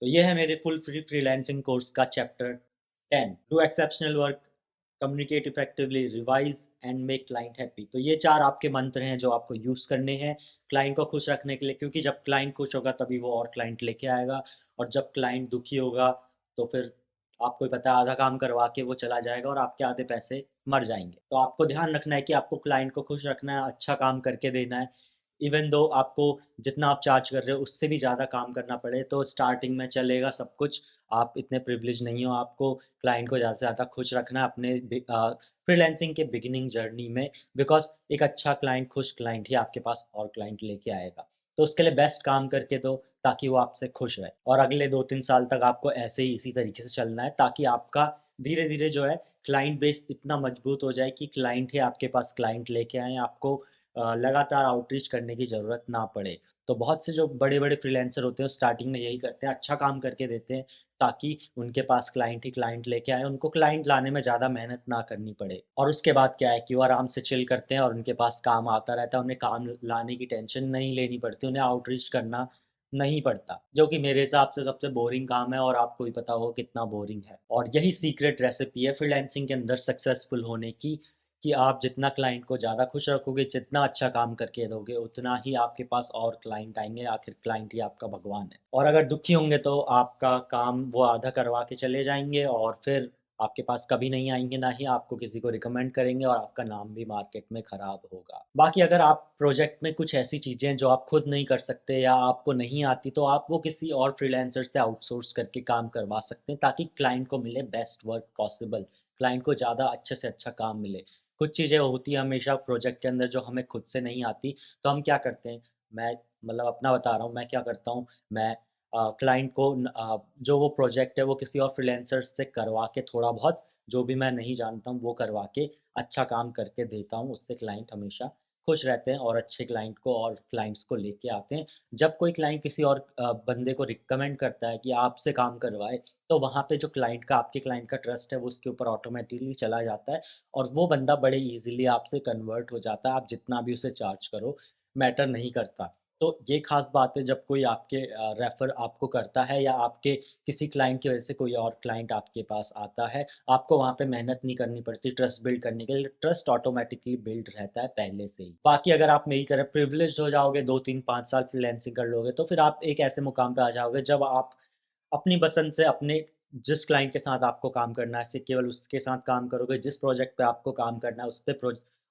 तो ये है मेरे फुल फ्रीलांसिंग कोर्स का chapter 10, do exceptional work, communicate effectively, revise and make client happy. तो ये 4 आपके मंत्र हैं जो आपको यूज़ करने हैं क्लाइंट को खुश रखने के लिए, क्योंकि जब क्लाइंट खुश होगा तभी वो और क्लाइंट लेके आएगा, और जब क्लाइंट दुखी होगा तो फिर आपको ही पता है आधा काम करवा के वो चला जाएगा और आपके आधे पैसे मर जाएँगे। तो आपको ध्यान रखना है कि आपको क्लाइंट को खुश रखना है, अच्छा काम करके देना है। इवन दो आपको जितना आप चार्ज कर रहे हो उससे भी ज़्यादा काम करना पड़े तो स्टार्टिंग में चलेगा सब कुछ। आप इतने प्रिविलेज नहीं हो, आपको क्लाइंट को ज़्यादा से ज़्यादा खुश रखना है अपने फ्रीलांसिंग के बिगिनिंग जर्नी में, बिकॉज़ एक अच्छा क्लाइंट, खुश क्लाइंट ही आपके पास और क्लाइंट लेके आएगा। तो उसके लिए बेस्ट काम करके दो ताकि वो आपसे खुश रहे, और अगले 2-3 साल तक आपको ऐसे ही इसी तरीके से चलना है ताकि आपका धीरे-धीरे जो है क्लाइंट बेस इतना मजबूत हो जाए कि क्लाइंट ही आपके पास क्लाइंट लेके आएँ, आपको लगातार आउटरीच करने की ज़रूरत ना पड़े। तो बहुत से जो बड़े-बड़े फ्रीलांसर होते हैं, स्टार्टिंग में यही करते हैं, अच्छा काम करके देते हैं, ताकि उनके पास क्लाइंट ही क्लाइंट लेके आएँ, उनको क्लाइंट लाने में ज़्यादा मेहनत ना करनी पड़े। और उसके बाद क्या है कि वो आराम से चिल करते हैं और उनके पास काम आता रहता है, उन्हें काम लाने की टेंशन नहीं लेनी पड़ती, उन्हें आउटरीच करना नहीं पड़ता, जो कि मेरे हिसाब से सबसे बोरिंग काम है और आपको भी पता होगा कितना बोरिंग है। और यही सीक्रेट रेसिपी है फ्रीलांसिंग के अंदर सक्सेसफुल होने की, कि आप जितना क्लाइंट को ज़्यादा खुश रखोगे, जितना अच्छा काम करके दोगे, उतना ही आपके पास और क्लाइंट आएँगे, आखिर क्लाइंट ही आपका भगवान है। और अगर दुखी होंगे तो आपका काम वो आधा करवा के चले जाएँगे और फिर आपके पास कभी नहीं आएँगे, ना ही आपको किसी को रिकमेंड करेंगे, और आपका नाम भी मार्केट में खराब होगा। बाकी अगर आप प्रोजेक्ट में कुछ ऐसी चीज़ें जो आप खुद नहीं कर सकते या आपको नहीं आती, तो आप वो किसी और फ्रीलांसर से आउटसोर्स करके काम करवा सकते हैं ताकि क्लाइंट को मिले बेस्ट वर्क पॉसिबल, क्लाइंट को ज़्यादा अच्छे से अच्छा काम मिले। कुछ चीज़ें होती हैं हमेशा प्रोजेक्ट के अंदर जो हमें खुद से नहीं आती, तो हम क्या करते हैं, मैं मतलब अपना बता रहा हूँ, मैं क्या करता हूँ, मैं क्लाइंट को जो वो प्रोजेक्ट है वो किसी और फ्रीलांसर से करवा के थोड़ा बहुत जो भी मैं नहीं जानता हूँ वो करवा के अच्छा काम करके देता हूँ, उससे क्लाइंट हमेशा खुश रहते हैं और अच्छे क्लाइंट को और क्लाइंट्स को लेके आते हैं। जब कोई क्लाइंट किसी और बंदे को रिकमेंड करता है कि आपसे काम करवाए, तो वहाँ पे जो क्लाइंट का, आपके क्लाइंट का ट्रस्ट है वो उसके ऊपर ऑटोमेटिकली चला जाता है, और वो बंदा बड़े ईज़िली आपसे कन्वर्ट हो जाता है, आप जितना भी उसे चार्ज करो, मैटर नहीं करता। तो ये ख़ास बात है जब कोई आपके रेफ़र आपको करता है या आपके किसी क्लाइंट की वजह से कोई और क्लाइंट आपके पास आता है, आपको वहाँ पे मेहनत नहीं करनी पड़ती ट्रस्ट बिल्ड करने के लिए, ट्रस्ट ऑटोमैटिकली बिल्ड रहता है पहले से ही। बाकी अगर आप मेरी तरह प्रिविलेज्ड हो जाओगे, 2, 3, 5 साल फ्रीलांसिंग कर लोगे, तो फिर आप एक ऐसे मुकाम पे आ जाओगे जब आप अपनी पसंद से अपने जिस क्लाइंट के साथ आपको काम करना है, सिर्फ़ केवल उसके साथ काम करोगे, जिस प्रोजेक्ट पे आपको काम करना है,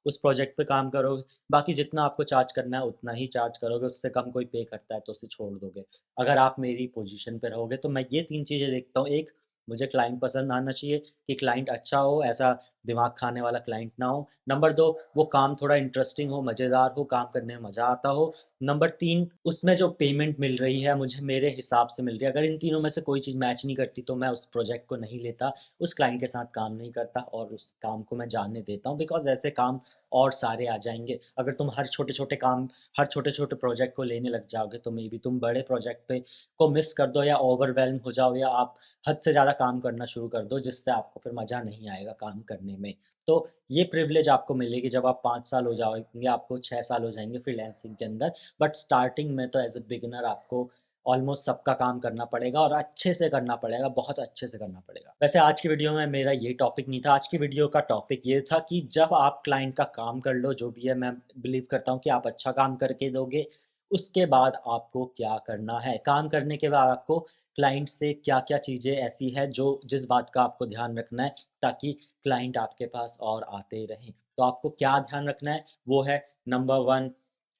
उस प्रोजेक्ट पे काम करोगे। बाकी जितना आपको चार्ज करना है, उतना ही चार्ज करोगे, उससे कम कोई पे करता है तो उसे छोड़ दोगे। अगर आप मेरी पोज़ीशन पे रहोगे, तो मैं ये 3 चीज़ें देखता हूँ। 1, मुझे क्लाइंट पसंद आना चाहिए कि क्लाइंट अच्छा हो, ऐसा दिमाग खाने वाला क्लाइंट ना हो। नंबर 2, वो काम थोड़ा इंटरेस्टिंग हो, मज़ेदार हो, काम करने में मज़ा आता हो। नंबर 3, उसमें जो पेमेंट मिल रही है मुझे मेरे हिसाब से मिल रही है। अगर इन तीनों में से कोई चीज़ मैच नहीं करती तो मैं उस प्रोजेक्ट को नहीं लेता, उस क्लाइंट के साथ काम नहीं करता और उस काम को मैं जाने देता हूँ, बिकॉज़ ऐसे काम और सारे आ जाएँगे। अगर तुम हर छोटे-छोटे प्रोजेक्ट को लेने लग जाओगे तो मेबी तुम बड़े प्रोजेक्ट पे को मिस कर दो या ओवरवेल्म हो जाओ, या आप हद से ज़्यादा काम करना शुरू कर दो, जिससे आपको फिर मज़ा नहीं आएगा काम करने में। तो ये प्रिविलेज आपको मिलेगी जब आप 5 साल हो जाओगे, आपको 6 साल हो जाएँगे फ्रीलांसिंग के अंदर। बट स्टार्टिंग में तो एज़ अ बिगिनर आपको ऑलमोस्ट सबका काम करना पड़ेगा और अच्छे से करना पड़ेगा, बहुत अच्छे से करना पड़ेगा। वैसे आज की वीडियो में मेरा ये टॉपिक नहीं था, आज की वीडियो का टॉपिक ये था कि जब आप क्लाइंट का काम कर लो, जो भी है, मैं बिलीव करता हूँ कि आप अच्छा काम करके दोगे, उसके बाद आपको क्या करना है? काम करने के बाद आपको क्लाइंट से क्या-क्या चीज़ें ऐसी हैं जो जिस बात का आपको ध्यान रखना है ताकि क्लाइंट आपके पास और आते रहें। तो आपको क्या ध्यान रखना है, वो है नंबर 1,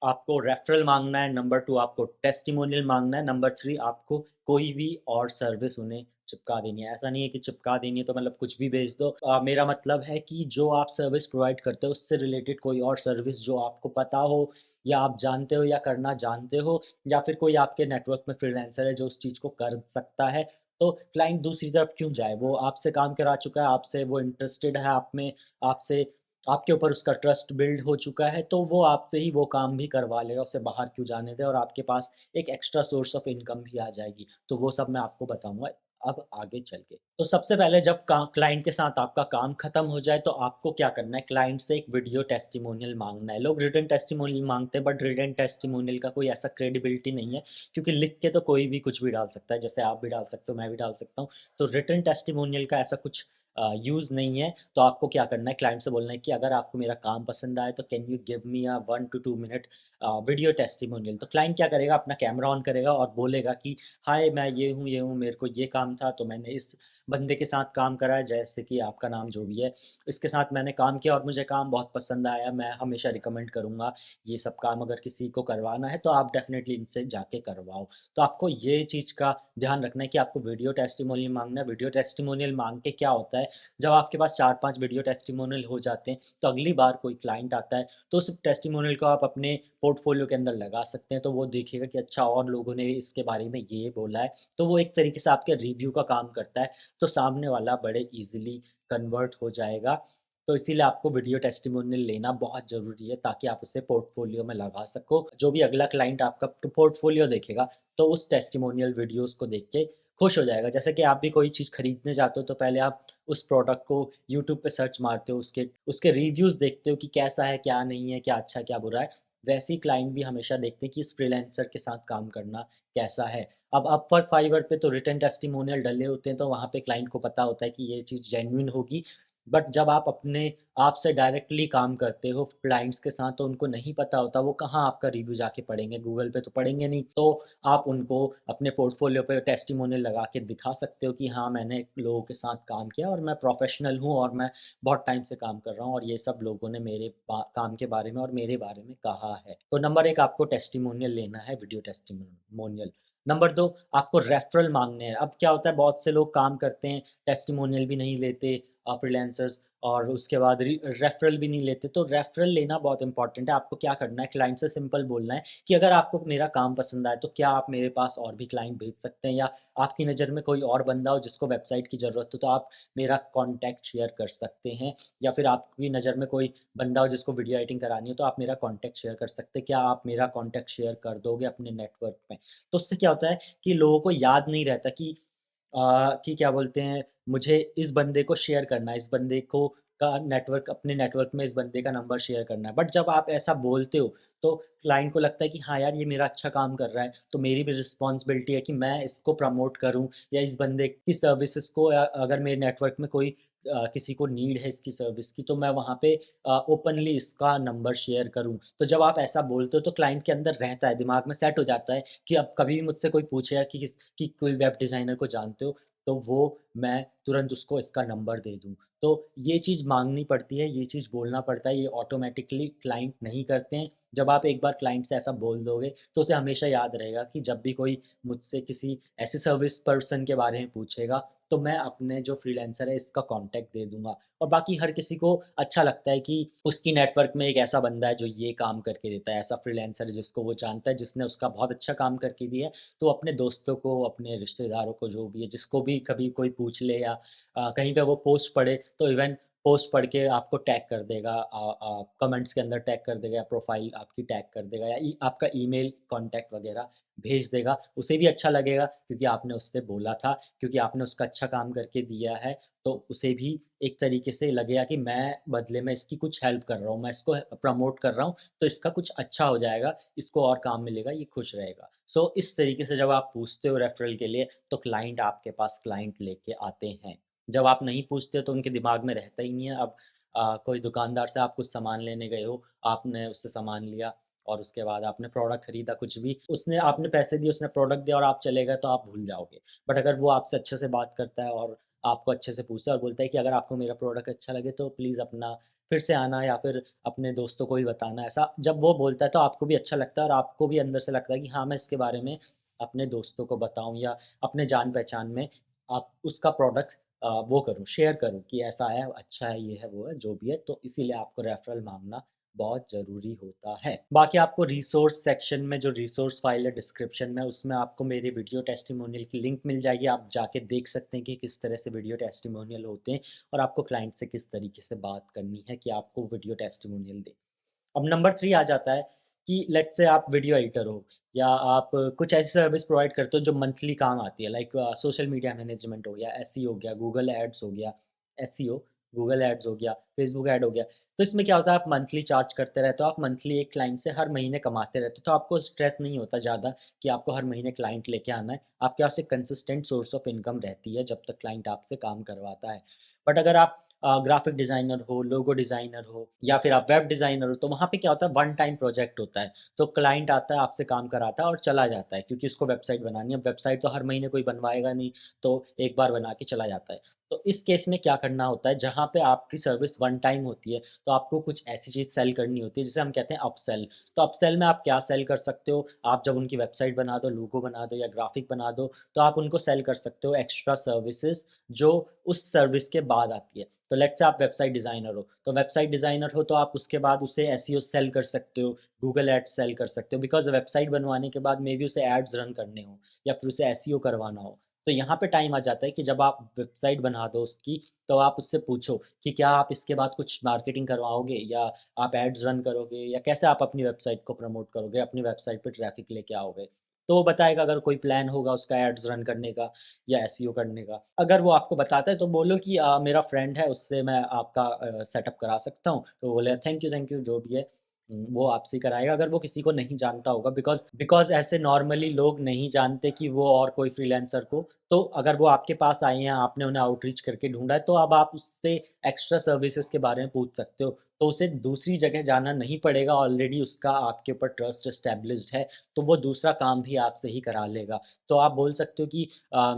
आपको रेफ़रल माँगना है, नंबर 2 आपको टेस्टिमोनियल माँगना है, नंबर 3 आपको कोई भी और सर्विस उन्हें चिपका देनी है। ऐसा नहीं है कि चिपका देनी है तो मतलब कुछ भी भेज दो। मेरा मतलब है कि जो आप सर्विस प्रोवाइड करते हो उससे रिलेटेड कोई और सर्विस जो आपको पता हो या आप जानते हो या करना जानते हो, या फिर कोई आपके नेटवर्क में फ्रीलांसर है जो उस चीज़ को कर सकता है, तो क्लाइंट दूसरी तरफ क्यों जाए? वो आपसे काम करा चुका है, आपसे वो इंटरेस्टेड है आप में, आपसे आपके ऊपर उसका ट्रस्ट बिल्ड हो चुका है, तो वो आपसे ही वो काम भी करवा लेगा, उसे बाहर क्यों जाने दें, और आपके पास एक एक्स्ट्रा सोर्स ऑफ इनकम भी आ जाएगी। तो वो सब मैं आपको बताऊँगा अब आगे चल के। तो सबसे पहले जब क्लाइंट के साथ आपका काम खत्म हो जाए तो आपको क्या करना है, क्लाइंट से एक वीडियो टेस्टिमोनियल माँगना है। लोग रिटन टेस्टिमोनियल माँगते हैं बट रिटन टेस्टिमोनियल का कोई ऐसा क्रेडिबिलिटी नहीं है, क्योंकि लिख के तो कोई भी कुछ भी डाल सकता है, जैसे आप भी डाल सकते हो, मैं भी डाल सकता हूँ। तो रिटन टेस्टिमोनियल का ऐसा कुछ यूज़ नहीं है। तो आपको क्या करना है, क्लाइंट से बोलना है कि अगर आपको मेरा काम पसंद आए तो can you give me a 1 to 2 minute video testimonial. तो क्लाइंट क्या करेगा, अपना कैमरा ऑन करेगा और बोलेगा कि हाय मैं ये हूँ, मेरे को ये काम था, तो मैंने इस बंदे के साथ काम करा है, जैसे कि आपका नाम जो भी है, इसके साथ मैंने काम किया और मुझे काम बहुत पसंद आया। मैं हमेशा रिकमेंड करूँगा ये सब काम अगर किसी को करवाना है तो आप डेफ़िनेटली इनसे जाके करवाओ। तो आपको ये चीज़ का ध्यान रखना है कि आपको वीडियो टेस्टिमोनियल माँगना है। वीडियो टेस्टिमोनियल माँग के क्या होता है, जब आपके पास 4-5 वीडियो टेस्टिमोनियल हो जाते हैं, तो अगली बार कोई क्लाइंट आता है, तो उस टेस्टिमोनियल को आप अपने पोर्टफोलियो के अंदर लगा सकते हैं। तो वो देखेगा कि अच्छा और लोगों ने इसके बारे में ये बोला है, तो वो एक तरीके से आपके रिव्यू का काम करता है, तो सामने वाला बड़े ईज़िली कन्वर्ट हो जाएगा। तो इसीलिए आपको वीडियो टेस्टिमोनियल लेना बहुत ज़रूरी है ताकि आप उसे पोर्टफोलियो में लगा सको। जो भी अगला क्लाइंट आपका पोर्टफोलियो देखेगा, तो उस टेस्टिमोनियल वीडियोज़ को देख के खुश हो जाएगा। जैसे कि आप भी कोई चीज़ खरीदने जाते हो तो पहले आप उस प्रोडक्ट को यूट्यूब पे सर्च मारते हो, उसके उसके रिव्यूज़ देखते हो कि कैसा है, क्या नहीं है, क्या अच्छा, क्या बुरा है। वैसे ही क्लाइंट भी हमेशा देखते हैं कि इस फ्रीलांसर के साथ काम करना कैसा है। अब अपवर्क, फाइवर पे तो रिटन टेस्टिमोनियल डले होते हैं, तो वहाँ पे क्लाइंट को पता होता है कि ये चीज़ जेन्युइन होगी। बट जब आप अपने आप से डायरेक्टली काम करते हो क्लाइंट्स के साथ, तो उनको नहीं पता होता, वो कहाँ आपका रिव्यू जाके पढ़ेंगे, गूगल पे तो पढ़ेंगे नहीं। तो आप उनको अपने पोर्टफोलियो पे टेस्टिमोनियल लगा के दिखा सकते हो कि हाँ, मैंने लोगों के साथ काम किया और मैं प्रोफ़ेशनल हूँ और मैं बहुत टाइम से काम कर रहा हूँ और ये सब लोगों ने मेरे काम के बारे में और मेरे बारे में कहा है। तो नंबर 1 आपको टेस्टिमोनियल लेना है, वीडियो टेस्टिमोनियल। नंबर 2 आपको रेफ़रल माँगने हैं। अब क्या होता है, बहुत से लोग काम करते हैं, टेस्टिमोनियल भी नहीं लेते फ्रीलांसर्स, और उसके बाद रेफ़रल भी नहीं लेते। तो रेफ़रल लेना बहुत इम्पोर्टेंट है। आपको क्या करना है, क्लाइंट से सिंपल बोलना है कि अगर आपको मेरा काम पसंद आए तो क्या आप मेरे पास और भी क्लाइंट भेज सकते हैं, या आपकी नज़र में कोई और बंदा हो जिसको वेबसाइट की ज़रूरत हो तो आप मेरा कॉन्टैक्ट शेयर कर सकते हैं, या फिर आपकी नज़र में कोई बंदा हो जिसको वीडियो एडिटिंग करानी हो तो आप मेरा कॉन्टैक्ट शेयर कर सकते हैं। क्या आप मेरा कॉन्टैक्ट शेयर कर दोगे अपने नेटवर्क में? तो उससे क्या होता है कि लोगों को याद नहीं रहता कि क्या बोलते हैं, मुझे इस बंदे को शेयर करना है, इस बंदे को का नेटवर्क, अपने नेटवर्क में इस बंदे का नंबर शेयर करना है। बट जब आप ऐसा बोलते हो, तो क्लाइंट को लगता है कि हाँ यार, ये मेरा अच्छा काम कर रहा है, तो मेरी भी रिस्पॉन्सिबिलिटी है कि मैं इसको प्रमोट करूँ, या इस बंदे की सर्विसेज़ को, अगर मेरे नेटवर्क में कोई किसी को नीड है इसकी सर्विस की, तो मैं वहाँ पे ओपनली इसका नंबर शेयर करूँ। तो जब आप ऐसा बोलते हो तो क्लाइंट के अंदर रहता है, दिमाग में सेट हो जाता है कि अब कभी भी मुझसे कोई पूछेगा कि कोई वेब डिज़ाइनर को जानते हो? तो वो मैं तुरंत उसको इसका नंबर दे दूँ। तो ये चीज़ माँगनी पड़ती है, ये चीज़ बोलना पड़ता है, ये ऑटोमैटिकली क्लाइंट नहीं करते हैं। जब आप एक बार क्लाइंट से ऐसा बोल दोगे, तो उसे हमेशा याद रहेगा कि जब भी कोई मुझसे किसी ऐसे सर्विस पर्सन के बारे में पूछेगा, तो मैं अपने जो फ्रीलांसर है इसका कॉन्टैक्ट दे दूँगा। और बाकी हर किसी को अच्छा लगता है कि उसकी नेटवर्क में एक ऐसा बंदा है जो ये काम करके देता है, ऐसा फ्रीलांसर जिसको वो जानता है, जिसने उसका बहुत अच्छा काम करके दिया है। तो अपने दोस्तों को, अपने रिश्तेदारों को, जो भी है, जिसको भी कभी कोई पूछ ले, या कहीं पे वो पोस्ट पढ़े, तो इवन पोस्ट पढ़ के आपको टैग कर देगा, कमेंट्स के अंदर टैग कर देगा, या प्रोफ़ाइल आपकी टैग कर देगा, या आपका ईमेल कॉन्टैक्ट वगैरह भेज देगा। उसे भी अच्छा लगेगा क्योंकि आपने उससे बोला था, क्योंकि आपने उसका अच्छा काम करके दिया है, तो उसे भी एक तरीके से लगेगा कि मैं बदले में इसकी कुछ हेल्प कर रहा हूँ, मैं इसको प्रमोट कर रहा हूँ, तो इसका कुछ अच्छा हो जाएगा, इसको और काम मिलेगा, ये खुश रहेगा। सो इस तरीके से जब आप पूछते हो रेफ़रल के लिए, तो क्लाइंट आपके पास क्लाइंट लेके आते हैं। जब आप नहीं पूछते तो उनके दिमाग में रहता ही नहीं है। अब कोई दुकानदार से आप कुछ सामान लेने गए हो, आपने उससे सामान लिया और उसके बाद आपने प्रोडक्ट खरीदा, कुछ भी, उसने आपने पैसे दिए, उसने प्रोडक्ट दिया और आप चले गए, तो आप भूल जाओगे। बट अगर वो आपसे अच्छे से बात करता है और आपको अच्छे से पूछता है और बोलता है कि अगर आपको मेरा प्रोडक्ट अच्छा लगे तो प्लीज़ अपना फिर से आना, या फिर अपने दोस्तों को भी बताना। ऐसा जब वो बोलता है तो आपको भी अच्छा लगता है और आपको भी अंदर से लगता है कि हाँ, मैं इसके बारे में अपने दोस्तों को बताऊँ, या अपने जान-पहचान में आप उसका प्रोडक्ट वो करूँ, शेयर करूँ कि ऐसा है, अच्छा है, ये है, वो है, जो भी है। तो इसीलिए आपको रेफ़रल माँगना बहुत ज़रूरी होता है। बाकी आपको रिसोर्स सेक्शन में, जो रिसोर्स फ़ाइल है डिस्क्रिप्शन में, उसमें आपको मेरे वीडियो टेस्टिमोनियल की लिंक मिल जाएगी। आप जाके देख सकते हैं कि किस तरह से वीडियो टेस्टिमोनियल होते हैं और आपको क्लाइंट से किस तरीके से बात करनी है कि आपको वीडियो टेस्टिमोनियल दें। अब नंबर 3 आ जाता है कि लेट्स से आप वीडियो एडिटर हो या आप कुछ ऐसी सर्विस प्रोवाइड करते हो जो मंथली काम आती है, लाइक सोशल मीडिया मैनेजमेंट हो गया, एसईओ हो गया, गूगल एड्स हो गया, एसईओ, गूगल एड्स हो गया, फेसबुक ऐड हो गया। तो इसमें क्या होता है, आप मंथली चार्ज करते रहते हो, आप मंथली एक क्लाइंट से हर महीने कमाते रहते हो, तो आपको स्ट्रेस नहीं होता ज़्यादा कि आपको हर महीने क्लाइंट लेके आना है। आपके पास एक कंसिस्टेंट सोर्स ऑफ इनकम रहती है जब तक क्लाइंट आपसे काम करवाता है। बट अगर आप ग्राफिक डिज़ाइनर हो, लोगो डिज़ाइनर हो या फिर आप वेब डिज़ाइनर हो, तो वहाँ पे क्या होता है, वन टाइम प्रोजेक्ट होता है। तो क्लाइंट आता है, आपसे काम कराता है और चला जाता है, क्योंकि उसको वेबसाइट बनानी है। वेबसाइट तो हर महीने कोई बनवाएगा नहीं, तो एक बार बना के चला जाता है। तो इस केस में क्या करना होता है, जहाँ पे आपकी सर्विस वन टाइम होती है, तो आपको कुछ ऐसी चीज़ सेल करनी होती है जिसे हम कहते हैं अपसेल। तो अपसेल में आप क्या सेल कर सकते हो, आप जब उनकी वेबसाइट बना दो, लोगो बना दो या ग्राफिक बना दो, तो आप उनको सेल कर सकते हो एक्स्ट्रा सर्विसेज़ जो उस सर्विस के बाद आती है। तो लेट्स से आप वेबसाइट डिज़ाइनर हो, तो वेबसाइट डिज़ाइनर हो तो आप उसके बाद उसे एसईओ सेल कर सकते हो, गूगल एड्स सेल कर सकते हो, बिकॉज़ वेबसाइट बनवाने के बाद मेबी उसे एड्स रन करने हो या फिर उसे एसईओ करवाना हो। तो यहाँ पे टाइम आ जाता है कि जब आप वेबसाइट बना दो उसकी, तो आप उससे पूछो कि क्या आप इसके बाद कुछ मार्केटिंग करवाओगे या आप एड्स रन करोगे या कैसे आप अपनी वेबसाइट को प्रमोट करोगे, अपनी वेबसाइट पे ट्रैफ़िक लेके आओगे। तो वो बताएगा अगर कोई प्लान होगा उसका एड्स रन करने का या एसईओ करने का। अगर वो आपको बताता है तो बोलो कि मेरा फ्रेंड है, उससे मैं आपका सेटअप करा सकता हूँ। तो वो बोलेगा थैंक यू जो भी है, वो आपसे ही कराएगा अगर वो किसी को नहीं जानता होगा, बिकॉज़ बिकॉज़ ऐसे नॉर्मली लोग नहीं जानते कि वो और कोई फ्रीलांसर को, तो अगर वो आपके पास आए हैं, आपने उन्हें आउटरीच करके ढूँढा है, तो अब आप उससे एक्स्ट्रा सर्विसेज़ के बारे में पूछ सकते हो। तो उसे दूसरी जगह जाना नहीं पड़ेगा, ऑलरेडी उसका आपके ऊपर ट्रस्ट एस्टेब्लिश्ड है, तो वो दूसरा काम भी आपसे ही करा लेगा। तो आप बोल सकते हो कि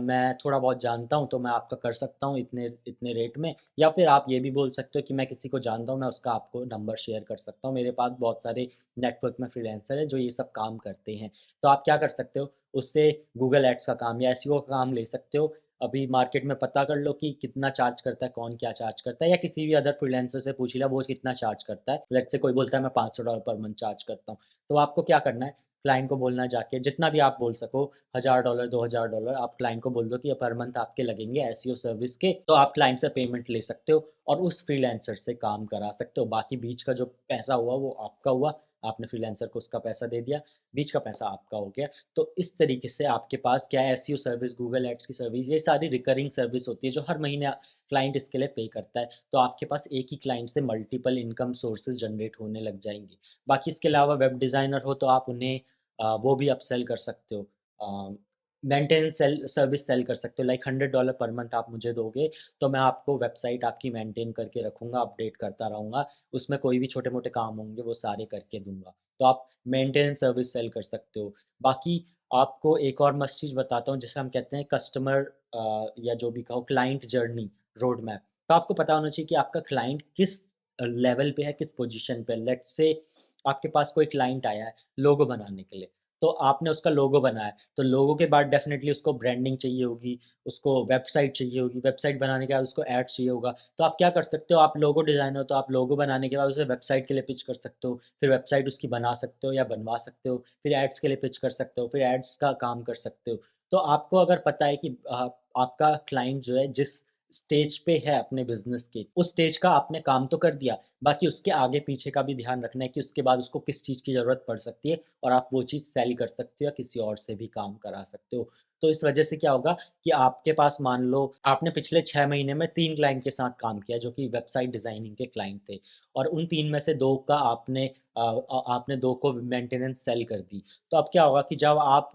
मैं थोड़ा बहुत जानता हूँ, तो मैं आपका कर सकता हूँ इतने इतने रेट में, या फिर आप ये भी बोल सकते हो कि मैं किसी को जानता हूँ, मैं उसका आपको नंबर शेयर कर सकता हूँ। मेरे पास बहुत सारे नेटवर्क में फ्रीलांसर हैं जो ये सब काम करते हैं। तो आप क्या कर सकते हो, उससे गूगल एड्स का काम या एसईओ का काम ले सकते हो। अभी मार्केट में पता कर लो कि कितना चार्ज करता है, कौन क्या चार्ज करता है, या किसी भी अदर फ्रीलांसर से पूछ लिया वो कितना चार्ज करता है। लेट्स से कोई बोलता है मैं $500 पर मंथ चार्ज करता हूँ। तो आपको क्या करना है, क्लाइंट को बोलना है जाके, जितना भी आप बोल सको, $1000 $2000 आप क्लाइंट को बोल दो कि पर मंथ आपके लगेंगे एसईओ सर्विस के, तो आप क्लाइंट से पेमेंट ले सकते हो और उस फ्रीलांसर से काम करा सकते हो। बाकी बीच का जो पैसा हुआ वो आपका हुआ, आपने फ्रीलांसर को उसका पैसा दे दिया, बीच का पैसा आपका हो गया। तो इस तरीके से आपके पास क्या है, एसईओ सर्विस, गूगल एड्स की सर्विस, ये सारी रिकरिंग सर्विस होती है जो हर महीने क्लाइंट इसके लिए पे करता है। तो आपके पास एक ही क्लाइंट से मल्टीपल इनकम सोर्सेज़ जनरेट होने लग जाएँगे। बाकी इसके अलावा वेब डिज़ाइनर हो तो आप उन्हें वो भी अपसेल कर सकते हो। मेंटेनेंस सेल सर्विस सेल कर सकते हो, लाइक $100 पर मंथ आप मुझे दोगे, तो मैं आपको वेबसाइट आपकी मेंटेन करके रखूँगा, अपडेट करता रहूँगा। उसमें कोई भी छोटे-मोटे काम होंगे वो सारे करके दूँगा। तो आप मेंटेनेंस सर्विस सेल कर सकते हो। बाकी आपको एक और मस्त चीज़ बताता हूँ जिसे हम कहते हैं कस्टमर या जो भी कहो क्लाइंट जर्नी रोड मैप। तो आपको पता होना चाहिए कि आपका क्लाइंट किस लेवल पे है, किस पोज़ीशन पे है। लेट्स से आपके पास कोई क्लाइंट आया है लोगो बनाने के लिए, तो आपने उसका लोगो बनाया, तो लोगो के बाद डेफ़िनेटली उसको ब्रांडिंग चाहिए होगी, उसको वेबसाइट चाहिए होगी, वेबसाइट बनाने के बाद उसको एड्स चाहिए होगा। तो आप क्या कर सकते हो, आप लोगो डिज़ाइनर हो, तो आप लोगो बनाने के बाद उसे वेबसाइट के लिए पिच कर सकते हो, फिर वेबसाइट उसकी बना सकते हो या बनवा सकते हो, फिर एड्स के लिए पिच कर सकते हो, फिर एड्स का काम कर सकते हो। तो आपको अगर पता है कि आपका क्लाइंट जो है जिस स्टेज पे है अपने बिज़नेस के, उस स्टेज का आपने काम तो कर दिया, बाकी उसके आगे-पीछे का भी ध्यान रखना है कि उसके बाद उसको किस चीज़ की ज़रूरत पड़ सकती है और आप वो चीज़ सेल कर सकते हो या किसी और से भी काम करा सकते हो। तो इस वजह से क्या होगा कि आपके पास मान लो आपने पिछले 6 महीने में 3 क्लाइंट के साथ काम किया जो कि वेबसाइट डिज़ाइनिंग के क्लाइंट थे और उन 3 में से 2 का आपने 2 को मेंटेनेंस सेल कर दी। तो अब क्या होगा कि जब आप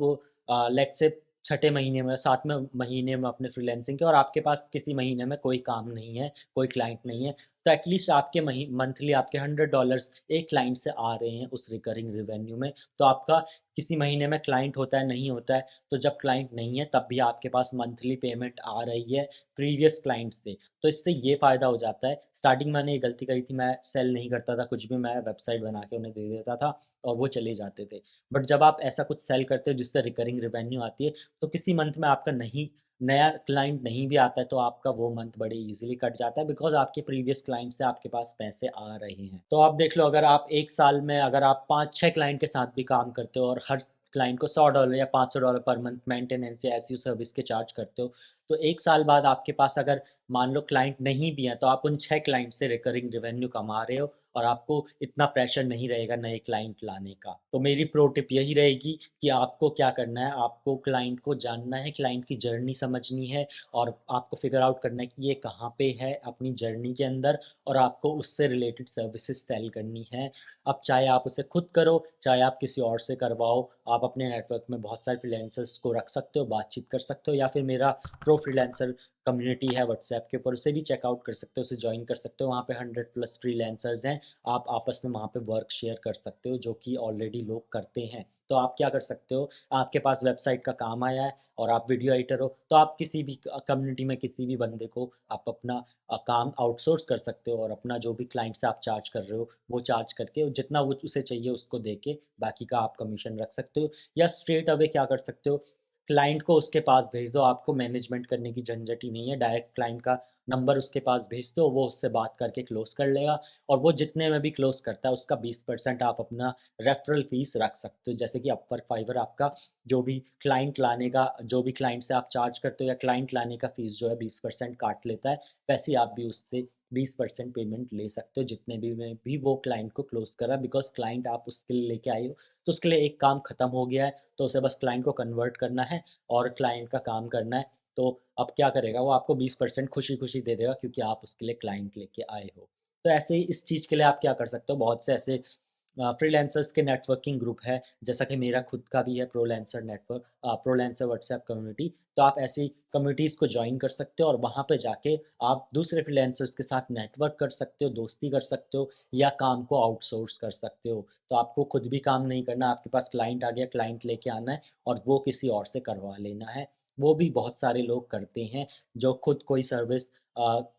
लेट्स से छठे महीने में 7वें महीने में अपने फ्रीलांसिंग के और आपके पास किसी महीने में कोई काम नहीं है, कोई क्लाइंट नहीं है, तो एटलीस्ट आपके मंथली आपके $100 एक क्लाइंट से आ रहे हैं उस रिकरिंग रेवेन्यू में। तो आपका किसी महीने में क्लाइंट होता है, नहीं होता है, तो जब क्लाइंट नहीं है तब भी आपके पास मंथली पेमेंट आ रही है प्रीवियस क्लाइंट से। तो इससे ये फ़ायदा हो जाता है। स्टार्टिंग मैंने ये गलती करी थी, मैं सेल नहीं करता था कुछ भी, मैं वेबसाइट बना के उन्हें दे देता था और वो चले जाते थे। बट जब आप ऐसा कुछ सेल करते हो जिससे रिकरिंग रेवेन्यू आती है, तो किसी मंथ में आपका नहीं नया क्लाइंट नहीं भी आता है तो आपका वो मंथ बड़े ईज़िली कट जाता है बिकॉज़ आपके प्रीवियस क्लाइंट से आपके पास पैसे आ रहे हैं। तो आप देख लो, अगर आप 1 साल में अगर आप 5-6 क्लाइंट के साथ भी काम करते हो और हर क्लाइंट को $100 या $500 पर मंथ मेंटेनेंस या एसईओ सर्विस के चार्ज करते हो, तो 1 साल बाद आपके पास अगर मान लो क्लाइंट नहीं भी हैं, तो आप उन 6 क्लाइंट से रिकरिंग रेवेन्यू कमा रहे हो और आपको इतना प्रेशर नहीं रहेगा नए क्लाइंट लाने का। तो मेरी प्रो टिप यही रहेगी कि आपको क्या करना है, आपको क्लाइंट को जानना है, क्लाइंट की जर्नी समझनी है और आपको फिगर आउट करना है कि ये कहाँ पे है अपनी जर्नी के अंदर और आपको उससे रिलेटेड सर्विसेज सेल करनी है। अब चाहे आप उसे खुद करो, चाहे आप किसी और से करवाओ, आप अपने नेटवर्क में बहुत सारे फ्रीलांसर्स को रख सकते हो, बातचीत कर सकते हो या फिर मेरा प्रो फ्रीलांसर कम्युनिटी है व्हाट्सएप के ऊपर, उसे भी चेकआउट कर सकते हो, उसे जॉइन कर सकते हो। वहाँ पे 100 प्लस फ्रीलांसर्स हैं, आप आपस में वहाँ पे वर्क शेयर कर सकते हो, जो कि ऑलरेडी लोग करते हैं। तो आप क्या कर सकते हो, आपके पास वेबसाइट का काम आया है और आप वीडियो एडिटर हो, तो आप किसी भी कम्युनिटी में किसी भी बंदे को आप अपना काम आउटसोर्स कर सकते हो और अपना जो भी क्लाइंट से आप चार्ज कर रहे हो, वो चार्ज करके जितना वो उसे चाहिए उसको दे के बाकी का आप कमीशन रख सकते हो। या स्ट्रेट अवे क्या कर सकते हो, क्लाइंट को उसके पास भेज दो, आपको मैनेजमेंट करने की झंझट ही नहीं है, डायरेक्ट क्लाइंट का नंबर उसके पास भेज दो, वो उससे बात करके क्लोज़ कर लेगा और वो जितने में भी क्लोज़ करता है उसका 20% आप अपना रेफरल फ़ीस रख सकते हो। जैसे कि अपवर्क, फाइवर आपका जो भी क्लाइंट लाने का, जो भी क्लाइंट से आप चार्ज करते हो या क्लाइंट लाने का फ़ीस जो है 20% काट लेता है, वैसे ही आप भी उससे 20% पेमेंट ले सकते हो जितने भी में भी वो क्लाइंट को क्लोज़ करा, बिकॉज़ क्लाइंट आप उसके लिए लेके आए हो, तो उसके लिए एक काम खत्म हो गया है, तो उसे बस क्लाइंट को कन्वर्ट करना है और क्लाइंट का काम करना है। तो अब क्या करेगा वो, आपको 20% खुशी-खुशी दे देगा क्योंकि आप उसके लिए क्लाइंट लेके आए हो। तो ऐसे ही इस चीज़ के लिए आप क्या कर सकते हो, बहुत से ऐसे फ्रीलांसर्स के नेटवर्किंग ग्रुप है, जैसा कि मेरा खुद का भी है प्रोलैंसर नेटवर्क, प्रोलैंसर व्हाट्सएप कम्युनिटी। तो आप ऐसी कम्युनिटीज़ को जॉइन कर सकते हो और वहाँ पे जाके आप दूसरे फ्रीलांसर्स के साथ नेटवर्क कर सकते हो, दोस्ती कर सकते हो या काम को आउटसोर्स कर सकते हो। तो आपको खुद भी काम नहीं करना, आपके पास क्लाइंट आ गया, क्लाइंट लेके आना है और वो किसी और से करवा लेना है। वो भी बहुत सारे लोग करते हैं, जो खुद कोई सर्विस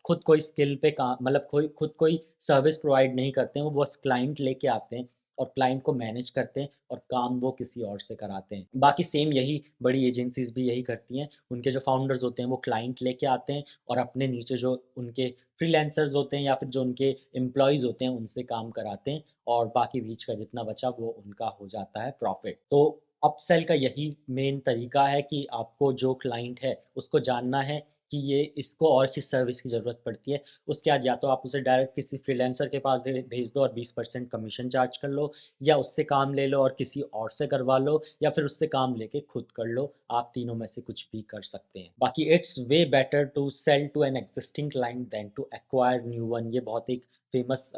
खुद कोई स्किल पे काम, मतलब कोई खुद कोई सर्विस प्रोवाइड नहीं करते हैं, वो बस क्लाइंट लेके आते हैं और क्लाइंट को मैनेज करते हैं और काम वो किसी और से कराते हैं। बाकी सेम यही बड़ी एजेंसीज़ भी यही करती हैं, उनके जो फाउंडर्स होते हैं वो क्लाइंट लेके आते हैं और अपने नीचे जो उनके फ्रीलांसर्स होते हैं या फिर जो उनके एम्प्लॉइज़ होते हैं उनसे काम कराते हैं और बाकी बीच का जितना बचा वो उनका हो जाता है प्रॉफ़िट। तो अपसेल का यही मेन तरीका है कि आपको जो क्लाइंट है उसको जानना है कि ये इसको और किस सर्विस की ज़रूरत पड़ती है। उसके बाद या तो आप उसे डायरेक्ट किसी फ्रीलांसर के पास दे भेज दो और 20% कमीशन चार्ज कर लो, या उससे काम ले लो और किसी और से करवा लो, या फिर उससे काम लेके खुद कर लो। आप तीनों में से कुछ भी कर सकते हैं। बाकी it's way better to sell to an existing client than to acquire new one. ये बहुत एक फेमस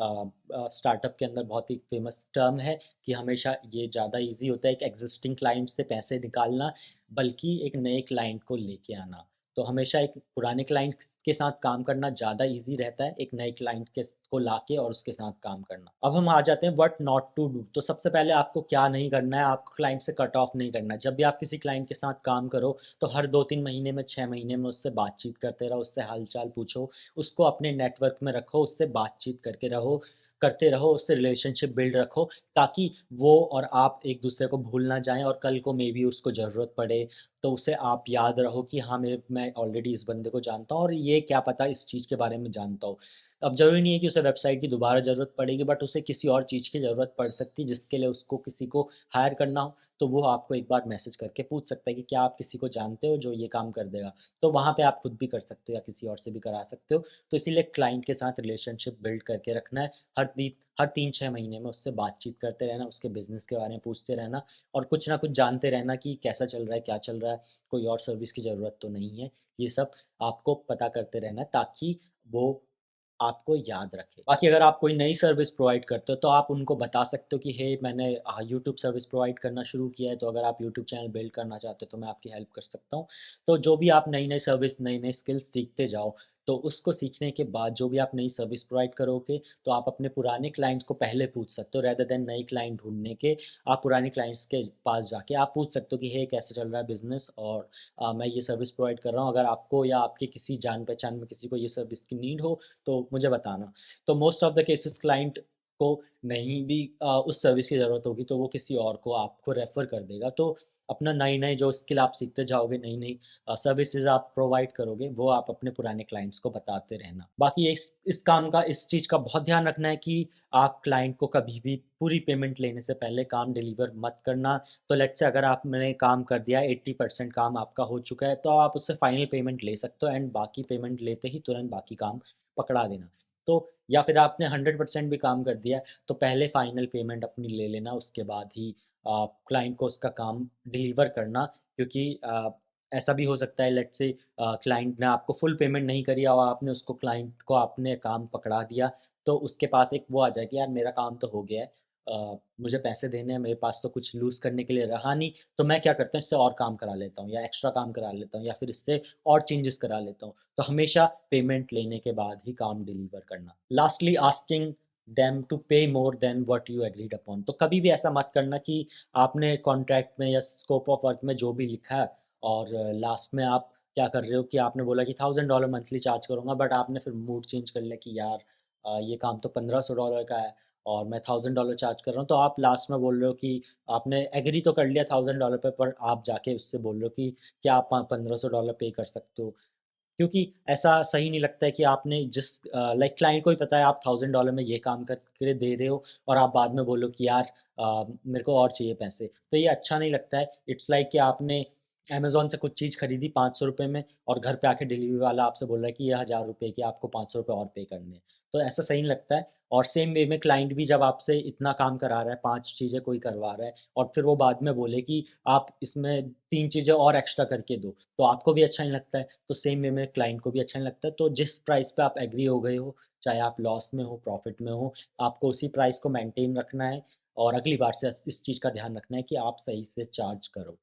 स्टार्टअप के अंदर बहुत ही फेमस टर्म है कि हमेशा ये ज़्यादा ईज़ी होता है एक एक्जिस्टिंग क्लाइंट से पैसे निकालना, बल्कि एक नए क्लाइंट को लेके आना। तो हमेशा एक पुराने क्लाइंट के साथ काम करना ज़्यादा ईज़ी रहता है, एक नए क्लाइंट को लाके और उसके साथ काम करना। अब हम आ जाते हैं व्हाट नॉट टू डू। तो सबसे पहले आपको क्या नहीं करना है, आपको क्लाइंट से कट ऑफ नहीं करना है। जब भी आप किसी क्लाइंट के साथ काम करो, तो हर 2-3 महीने में, 6 महीने में उससे बातचीत करते रहो, उससे हाल-चाल पूछो, उसको अपने नेटवर्क में रखो, उससे बातचीत करते रहो, उससे रिलेशनशिप बिल्ड रखो, ताकि वो और आप एक-दूसरे को भूल ना जाएँ और कल को मेबी उसको ज़रूरत पड़े, तो उसे आप याद रहो कि हाँ, मैं ऑलरेडी इस बंदे को जानता हूँ और ये क्या पता इस चीज़ के बारे में जानता हो। अब ज़रूरी नहीं है कि उसे वेबसाइट की दोबारा ज़रूरत पड़ेगी, बट उसे किसी और चीज़ की ज़रूरत पड़ सकती है जिसके लिए उसको किसी को हायर करना हो, तो वो आपको एक बार मैसेज करके पूछ सकता है कि क्या आप किसी को जानते हो जो ये काम कर देगा? तो वहाँ पे आप खुद भी कर सकते हो या किसी और से भी करा सकते हो। तो इसीलिए क्लाइंट के साथ रिलेशनशिप बिल्ड करके रखना है। हर 3-6 महीने में उससे बातचीत करते रहना, उसके बिज़नेस के बारे में पूछते रहना और कुछ ना कुछ जानते रहना कि कैसा चल रहा है, क्या चल रहा है, कोई और सर्विस की ज़रूरत तो नहीं है। ये सब आपको पता करते रहना है ताकि वो आपको याद रखें। बाकी अगर आप कोई नई सर्विस प्रोवाइड करते हो तो आप उनको बता सकते हो कि हे, मैंने यूट्यूब सर्विस प्रोवाइड करना शुरू किया है, तो अगर आप यूट्यूब चैनल बिल्ड करना चाहते हो तो मैं आपकी हेल्प कर सकता हूँ। तो जो भी आप नई-नई सर्विस, नए-नए स्किल्स सीखते जाओ, तो उसको सीखने के बाद जो भी आप नई सर्विस प्रोवाइड करोगे, तो आप अपने पुराने क्लाइंट्स को पहले पूछ सकते हो रेदर देन नए क्लाइंट ढूँढने के। आप पुराने क्लाइंट्स के पास जाके आप पूछ सकते हो कि हे, कैसे चल रहा है बिज़नेस और मैं ये सर्विस प्रोवाइड कर रहा हूँ। अगर आपको या आपके किसी जान-पहचान में किसी को ये सर्विस की नीड हो, तो मुझे बताना। तो most of the cases client को नहीं भी उस सर्विस की ज़रूरत होगी, तो वो किसी और को आपको रेफ़र कर देगा। तो अपना नई-नई जो स्किल आप सीखते जाओगे, नई-नई सर्विसेज़ आप प्रोवाइड करोगे, वो आप अपने पुराने क्लाइंट्स को बताते रहना। बाकी इस काम का, इस चीज़ का बहुत ध्यान रखना है कि आप क्लाइंट को कभी भी पूरी पेमेंट लेने से पहले काम डिलीवर मत करना। तो लेट्स से अगर आपने काम कर दिया, 80% काम आपका हो चुका है, तो आप उससे फाइनल पेमेंट ले सकते हो एंड बाकी पेमेंट लेते ही तुरंत बाकी काम पकड़ा देना। तो या फिर आपने 100% भी काम कर दिया है, तो पहले फाइनल पेमेंट अपनी ले लेना, उसके बाद ही क्लाइंट को उसका काम डिलीवर करना क्योंकि ऐसा भी हो सकता है लेट्स से क्लाइंट ने आपको फुल पेमेंट नहीं करी और आपने उसको क्लाइंट को आपने काम पकड़ा दिया, तो उसके पास एक वो आ जाए कि यार मेरा काम तो हो गया है मुझे पैसे देने हैं, मेरे पास तो कुछ लूज़ करने के लिए रहा नहीं, तो मैं क्या करता हूँ इससे और काम करा लेता हूँ या एक्स्ट्रा काम करा लेता हूँ या फिर इससे और चेंजेस करा लेता हूँ। तो हमेशा पेमेंट लेने के बाद ही काम डिलीवर करना। लास्टली आस्किंग देम टू पे more than what you agreed upon. तो कभी भी ऐसा मत करना कि आपने कॉन्ट्रैक्ट में या स्कोप ऑफ वर्क में जो भी लिखा है और लास्ट में आप क्या कर रहे हो कि आपने बोला कि $1000 मंथली चार्ज करूँगा बट आपने फिर मूड चेंज कर लिया कि यार ये काम तो $1500 का है और मैं $1000 चार्ज कर रहा हूँ। तो आप लास्ट में बोल रहे हो कि आपने एग्री तो कर लिया $1000 पे पर आप जाके उससे बोल रहे हो कि क्या आप $1500 पे कर सकते हो? क्योंकि ऐसा सही नहीं लगता है कि आपने जिस लाइक क्लाइंट को ही पता है आप $1000 में ये काम करके दे रहे हो और आप बाद में बोलो कि यार मेरे को और चाहिए पैसे। तो ये अच्छा नहीं लगता है। इट्स लाइक कि आपने अमेज़न से कुछ चीज़ खरीदी ₹500 में और घर पे आके डिलीवरी वाला आपसे बोल रहा है कि ये ₹1000 की आपको ₹500 और पे करने हैं। तो ऐसा सही नहीं लगता है और सेम वे में क्लाइंट भी जब आपसे इतना काम करा रहा है, 5 चीज़ें कोई करवा रहा है और फिर वो बाद में बोले कि आप इसमें 3 चीज़ें और एक्स्ट्रा करके दो, तो आपको भी अच्छा नहीं लगता है। तो सेम वे में क्लाइंट को भी अच्छा नहीं लगता है। तो जिस प्राइस पे आप एग्री हो गए हो, चाहे आप लॉस में हो, प्रॉफिट में हो, आपको उसी प्राइस को मेंटेन रखना है और अगली बार से इस चीज़ का ध्यान रखना है कि आप सही से चार्ज करो।